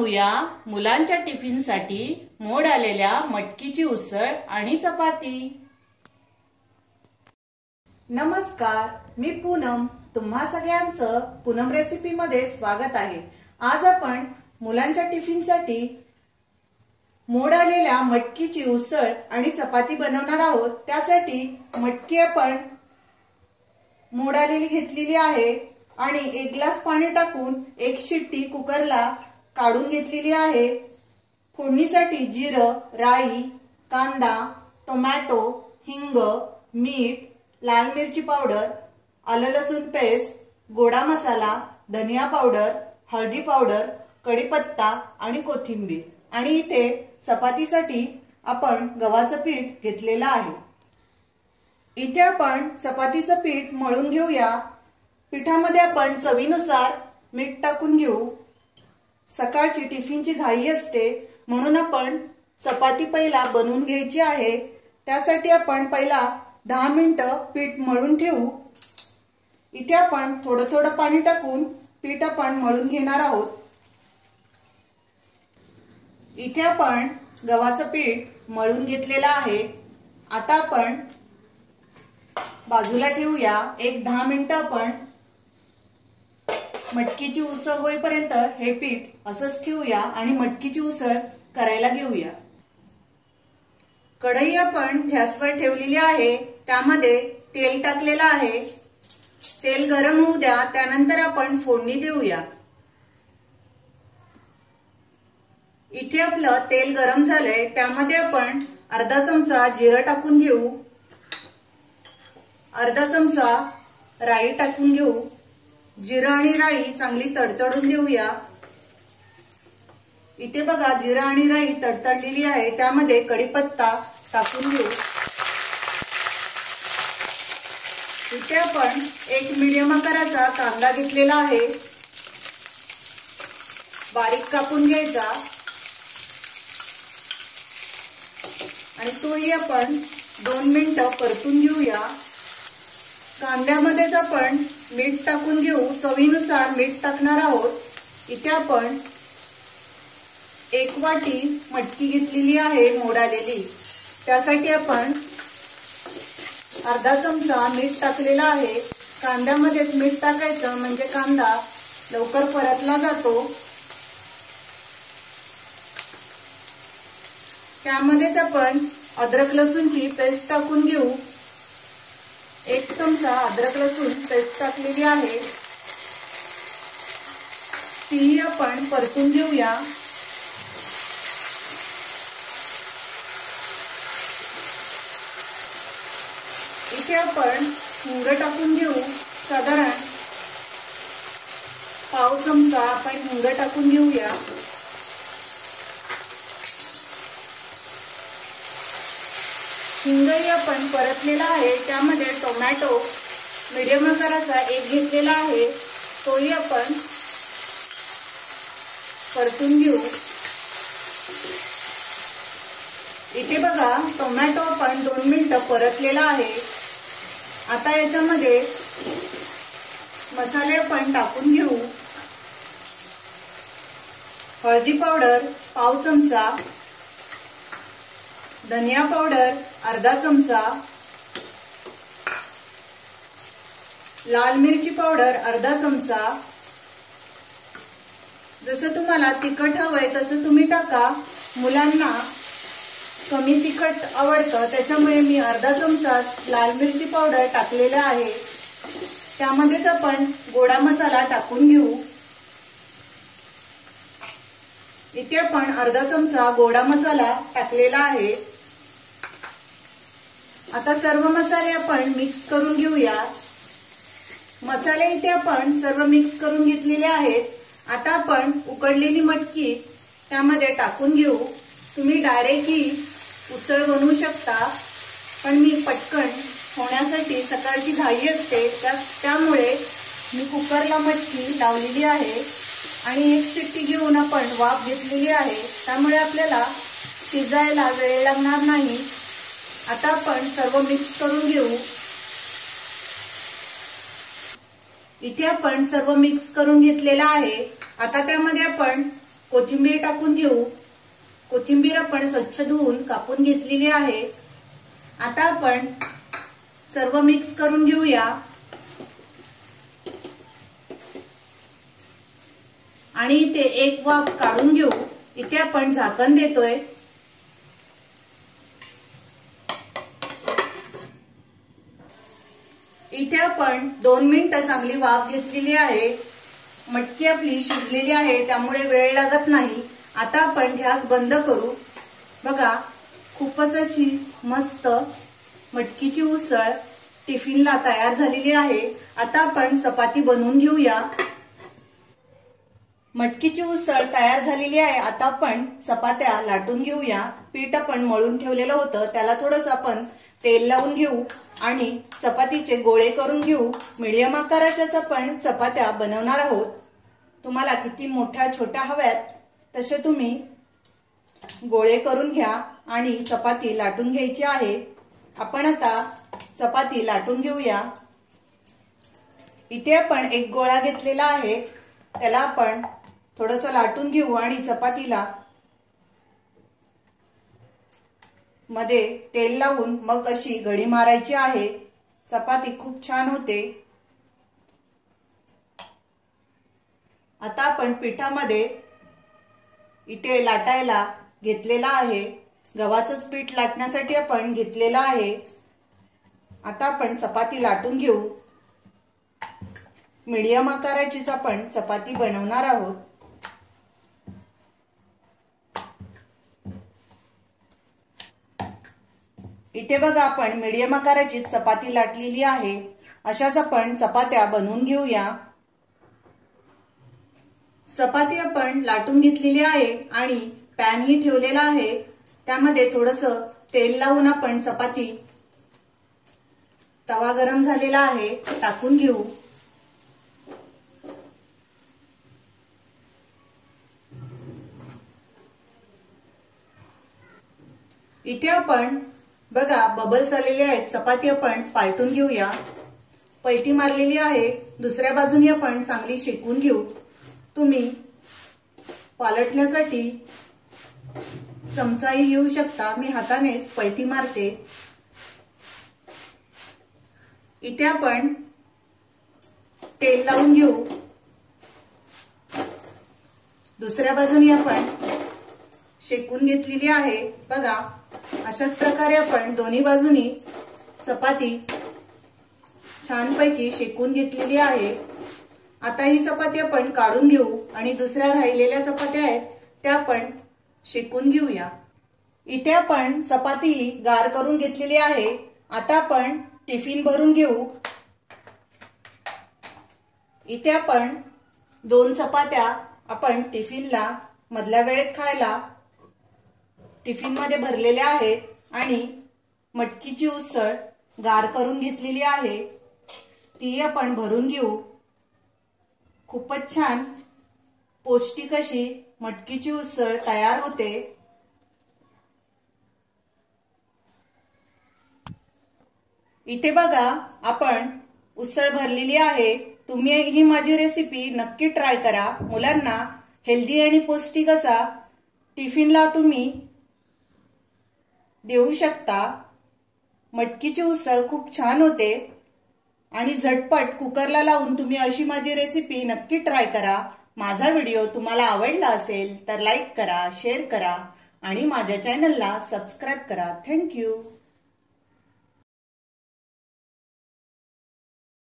घेऊया मुलांच्या टिफिनसाठी मोड आलेल्या मटकीची उसळ आणि चपाती। नमस्कार, मी पूनम। तुम्हा सगळ्यांचं पूनम रेसिपी मध्ये स्वागत आहे। आज आपण मुलांच्या टिफिनसाठी मोड आलेल्या मटकीची उसळ आणि चपाती बनवणार आहोत। त्यासाठी मटकी आपण मोड आलेली घेतलेली आहे आणि 1 ग्लास पाणी टाकून 1 शिट्टी कुकरला काढून घेतलेली आहे। फोडणीसाठी जिरं, राई, कांदा, टोमॅटो, हिंग, मीठ, लाल मिरची पावडर, आलं लसूण पेस्ट, गोडा मसाला, धनिया पावडर, हळदी पावडर, कढीपत्ता आणि कोथिंबीर। आणि इथे चपातीसाठी आपण गव्हाचं पीठ घेतलेलं आहे। इथे आपण चपातीचं पीठ मळून घेऊया। पिठामध्ये आपण चवीनुसार मीठ टाकून घेऊ। सकाळची टिफिनची घाई असते म्हणून आपण चपाती पहिला बनवून घ्यायची आहे। त्यासाठी आपण पहिला 10 मिनिटं पीठ मळून ठेवू। इथे आपण थोडं थोडं पाणी टाकून पीठ आपण मळून घेणार आहोत। इथे आपण गव्हाचं पीठ मळून घेतलेलं आहे। आता आपण बाजूला ठेवूया। 10 मिनिटं आपण मटकीची उसळ होईपर्यंत हे पीठ असंच ठेवूया आणि मटकीची उसळ करायला घेऊया। कढई आपण गॅसवर ठेवलेली आहे। त्यामध्ये तेल टाकलेलं आहे। तेल गरम होऊ द्या, त्यानंतर आपण फोडणी देऊया। इथे आपलं तेल गरम झालंय, त्यामध्ये आपण अर्धा चमचा जिरं टाकून घेऊ, अर्धा चमचा राई टाकून घेऊ। जिरं आणि राई चांगली तडतडून देऊया। इथे बघा जिरं आणि राई तडतडलेली आहे, त्यामध्ये कढीपत्ता टाकून घेऊ। इथे आपण एक मीडियम आकाराचा कांदा घेतलेला आहे, बारीक कापून घ्यायचा आणि तोही आपण 2 मिनिटं परतून घेऊया। कांद्यामध्येच आपण मीठ टाकून घेऊ, चवीनुसार मीठ टाकणार आहोत। इथे आपण 1 वाटी मटकी घेतलेली आहे मोड आलेली, त्यासाठी आपण अर्धा चमचा मीठ टाकलेला आहे। कांद्यामध्येच मीठ टाकायचं म्हणजे कांदा लवकर परतला जातो। त्यामध्येच आपण अद्रक लसूणची पेस्ट टाकून घेऊ। 1 चमचा अद्रक लसूण पेस्ट टाकलेली आहे, ती आपण परतून घेऊया। इथे आपण हिंग टाकून घेऊ, साधारण पाव चमचा आपण हिंग टाकून घेऊया। हिंगही आपण परतलेला आहे। त्यामध्ये टोमॅटो मीडियम आकाराचा 1 घेतलेला आहे, तोही आपण परतून घेऊ। इथे बघा टोमॅटो आपण 2 मिनिटं परतलेला आहे। आता याच्यामध्ये मसाले आपण टाकून घेऊ। हळदी पावडर पाव चमचा, धनिया पावडर अर्धा चमचा, लाल मिरची पावडर अर्धा चमचा। जसं तुम्हाला तिखट हवंय तसं तुम्ही टाका। मुलांना कमी तिखट आवडतं, त्याच्यामुळे मी अर्धा चमचा लाल मिरची पावडर टाकलेला आहे। त्यामध्येच आपण गोडा मसाला टाकून घेऊ। इथे आपण अर्धा चमचा गोडा मसाला टाकलेला आहे। आता सर्व मसाले आपण मिक्स करून घेऊया। मसाले इथे आपण सर्व मिक्स करून घेतलेले आहेत। आता आपण उकडलेली मटकी त्यामध्ये टाकून घेऊ। तुम्ही डायरेक्टली उसळ बनवू शकता, पण मी पटकन होण्यासाठी सकाळची घाई असते, त्यामुळे मी कुकरला मटकी लावलेली आहे आणि 1 शिट्टी घेऊन आपण वाफ घेतलेली आहे, त्यामुळे आपल्याला शिजायला वेळ लागणार नाही। आता आपण सर्व मिक्स करून घेऊ। इथे आपण सर्व मिक्स करून घेतलेला आहे। आता त्यामध्ये आपण कोथिंबीर टाकून घेऊ। कोथिंबीर आपण स्वच्छ धुवून कापून घेतलेली आहे। आता आपण सर्व मिक्स करून घेऊया आणि इथे एक वाफ काढून घेऊ। इथे आपण झाकण देतोय। इथे आपण 2 मिनिटं चांगली वाफ घेतलेली आहे। मटकी आपली शिजलेली आहे, त्यामुळे वेळ लागत नाही। आता आपण गॅस बंद करू। बघा, खूपच अशी मस्त मटकीची उसळ टिफिनला तयार झालेली आहे। आता आपण चपाती बनवून घेऊया। मटकीची उसळ तयार झालेली आहे। आता आपण चपात्या लाटून घेऊया। पीठ आपण मळून ठेवलेलं होतं, त्याला थोडंसं आपण तेल लावून घेऊ आणि चपातीचे गोळे करून घेऊ। मीडियम आकाराच्याच आपण चपात्या बनवणार आहोत। तुम्हाला किती मोठ्या छोट्या हव्यात तसे तुम्ही गोळे करून घ्या आणि चपाती लाटून घ्यायची आहे। आपण आता चपाती लाटून घेऊया। इथे आपण एक गोळा घेतलेला आहे, त्याला आपण थोडंसं लाटून घेऊ आणि चपातीला मध्ये तेल लावून मग अशी घडी मारायची आहे। चपाती खूप छान होते। आता आपण पिठामध्ये इथे लाटायला घेतलेला आहे। गव्हाचंच पीठ लाटण्यासाठी आपण घेतलेलं आहे। आता आपण चपाती लाटून घेऊ। मीडियम आकाराचीच आपण चपाती बनवणार आहोत। इथे बघा, आपण मीडियम आकाराची चपाती लाटलेली आहे। अशाच आपण चपात्या बनवून घेऊया। चपाती आपण लाटून घेतलेली आहे आणि पॅन ही ठेवलेला आहे, त्यामध्ये थोडंसं तेल लावून आपण चपाती, तवा गरम झालेला आहे, टाकून घेऊ। इथे आपण बघा बबल्स आलेले आहेत। चपाती आपण पालटून घेऊया। पलटी मारलेली आहे, दुसऱ्या बाजूने आपण चांगली शेकून घेऊ। तुम्ही पालटण्यासाठी चमचाही घेऊ शकता, मी हातानेच पलटी मारते। इथे आपण तेल लावून घेऊ। दुसऱ्या बाजूने आपण शेकून घेतलेली आहे। बघा, अशाच प्रकारे आपण दोन्ही बाजूनी चपाती छानपैकी शेकून घेतलेली आहे। आता ही चपाती आपण काढून घेऊ आणि दुसऱ्या राहिलेल्या चपात्या आहेत त्या आपण शेकून घेऊया। इथे आपण चपाती गार करून घेतलेली आहे। आता आपण टिफिन भरून घेऊ। इथे आपण 2 चपात्या आपण टिफिनला मधल्या वेळेत खायला टिफिन मध्ये भरलेल्या आहेत आणि मटकीची उसळ गार करून घेतलेली आहे, ती आपण भरून घेऊ। खूपच छान पौष्टिक अशी मटकीची उसळ तयार होते। इथे बघा, आपण उसळ भरलेली आहे। तुम्ही ही माझी रेसिपी नक्की ट्राय करा। मुलांना हेल्दी आणि पौष्टिक असा टिफिनला तुम्ही देऊ शकता। मटकीची उसळ खूप छान होते आणि झटपट कुकरला लावून तुम्ही अशी माझी रेसिपी नक्की ट्राय करा। माझा व्हिडिओ तुम्हाला आवडला असेल तर लाईक करा, शेअर करा आणि माझ्या चॅनलला सबस्क्राइब करा। Thank you.